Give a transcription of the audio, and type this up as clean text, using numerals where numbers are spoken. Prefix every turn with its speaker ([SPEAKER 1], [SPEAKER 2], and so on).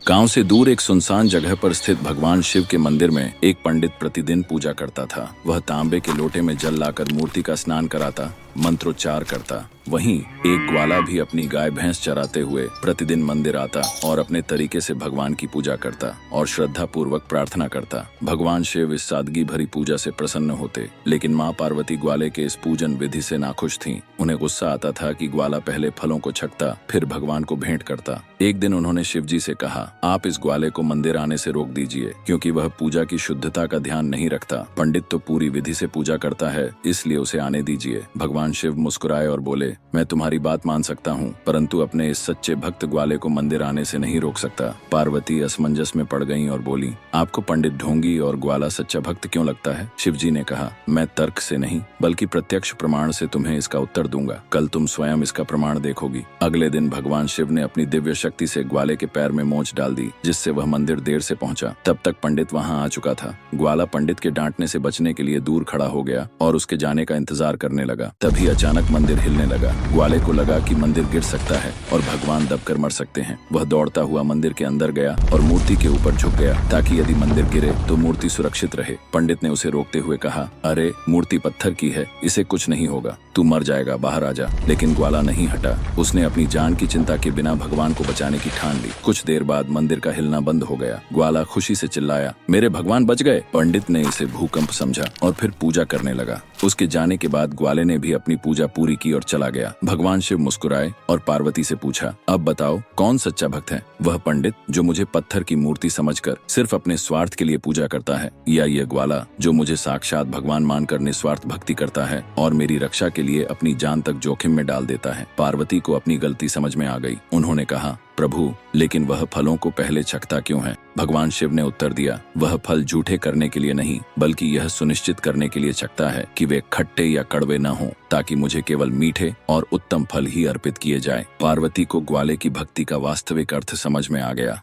[SPEAKER 1] गांव से दूर एक सुनसान जगह पर स्थित भगवान शिव के मंदिर में एक पंडित प्रतिदिन पूजा करता था। वह तांबे के लोटे में जल लाकर मूर्ति का स्नान कराता, मंत्रोच्चार करता। वहीं एक ग्वाला भी अपनी गाय भैंस चराते हुए प्रतिदिन मंदिर आता और अपने तरीके से भगवान की पूजा करता और श्रद्धा पूर्वक प्रार्थना करता। भगवान शिव इस सादगी भरी पूजा से प्रसन्न होते, लेकिन माँ पार्वती ग्वाले के इस पूजन विधि से नाखुश थीं। उन्हें गुस्सा आता था कि ग्वाला पहले फलों को छकता, फिर भगवान को भेंट करता। एक दिन उन्होंने शिव जी से कहा, आप इस ग्वाले को मंदिर आने से रोक दीजिए, क्योंकि वह पूजा की शुद्धता का ध्यान नहीं रखता। पंडित तो पूरी विधि से पूजा करता है, इसलिए उसे आने दीजिए। भगवान शिव मुस्कुराए और बोले, मैं तुम्हारी बात मान सकता हूँ, परंतु अपने इस सच्चे भक्त ग्वाले को मंदिर आने से नहीं रोक सकता। पार्वती असमंजस में पड़ गईं और बोली, आपको पंडित ढोंगी और ग्वाला सच्चा भक्त क्यों लगता है? शिव जी ने कहा, मैं तर्क से नहीं बल्कि प्रत्यक्ष प्रमाण से तुम्हें इसका उत्तर दूंगा। कल तुम स्वयं इसका प्रमाण देखोगी। अगले दिन भगवान शिव ने अपनी दिव्य शक्ति से ग्वाले के पैर में मोच डाल दी, जिससे वह मंदिर देर से पहुंचा। तब तक पंडित वहां आ चुका था। ग्वाला पंडित के डांटने से बचने के लिए दूर खड़ा हो गया और उसके जाने का इंतजार करने लगा। तभी अचानक मंदिर हिलने लगा। ग्वाले को लगा कि मंदिर गिर सकता है और भगवान दबकर मर सकते हैं। वह दौड़ता हुआ मंदिर के अंदर गया और मूर्ति के ऊपर झुक गया, ताकि यदि मंदिर गिरे तो मूर्ति सुरक्षित रहे। पंडित ने उसे रोकते हुए कहा, अरे मूर्ति पत्थर की है, इसे कुछ नहीं होगा, तू मर जाएगा, बाहर आ जा। लेकिन ग्वाला नहीं हटा। उसने अपनी जान की चिंता के बिना भगवान को बचाने की ठान ली। कुछ देर बाद मंदिर का हिलना बंद हो गया। ग्वाला खुशी से चिल्लाया, मेरे भगवान बच गए। पंडित ने इसे भूकंप समझा और फिर पूजा करने लगा। उसके जाने के बाद ग्वाले ने भी अपनी पूजा पूरी की और चला गया। भगवान शिव मुस्कुराए और पार्वती से पूछा, अब बताओ कौन सच्चा भक्त है? वह पंडित जो मुझे पत्थर की मूर्ति समझकर सिर्फ अपने स्वार्थ के लिए पूजा करता है, या यह ग्वाला जो मुझे साक्षात भगवान मानकर निस्वार्थ भक्ति करता है और मेरी रक्षा के लिए अपनी जान तक जोखिम में डाल देता है? पार्वती को अपनी गलती समझ में आ गई। उन्होंने कहा, प्रभु, लेकिन वह फलों को पहले छकता क्यों है? भगवान शिव ने उत्तर दिया, वह फल झूठे करने के लिए नहीं, बल्कि यह सुनिश्चित करने के लिए छकता है कि वे खट्टे या कड़वे न हों, ताकि मुझे केवल मीठे और उत्तम फल ही अर्पित किए जाए। पार्वती को ग्वाले की भक्ति का वास्तविक अर्थ समझ में आ गया।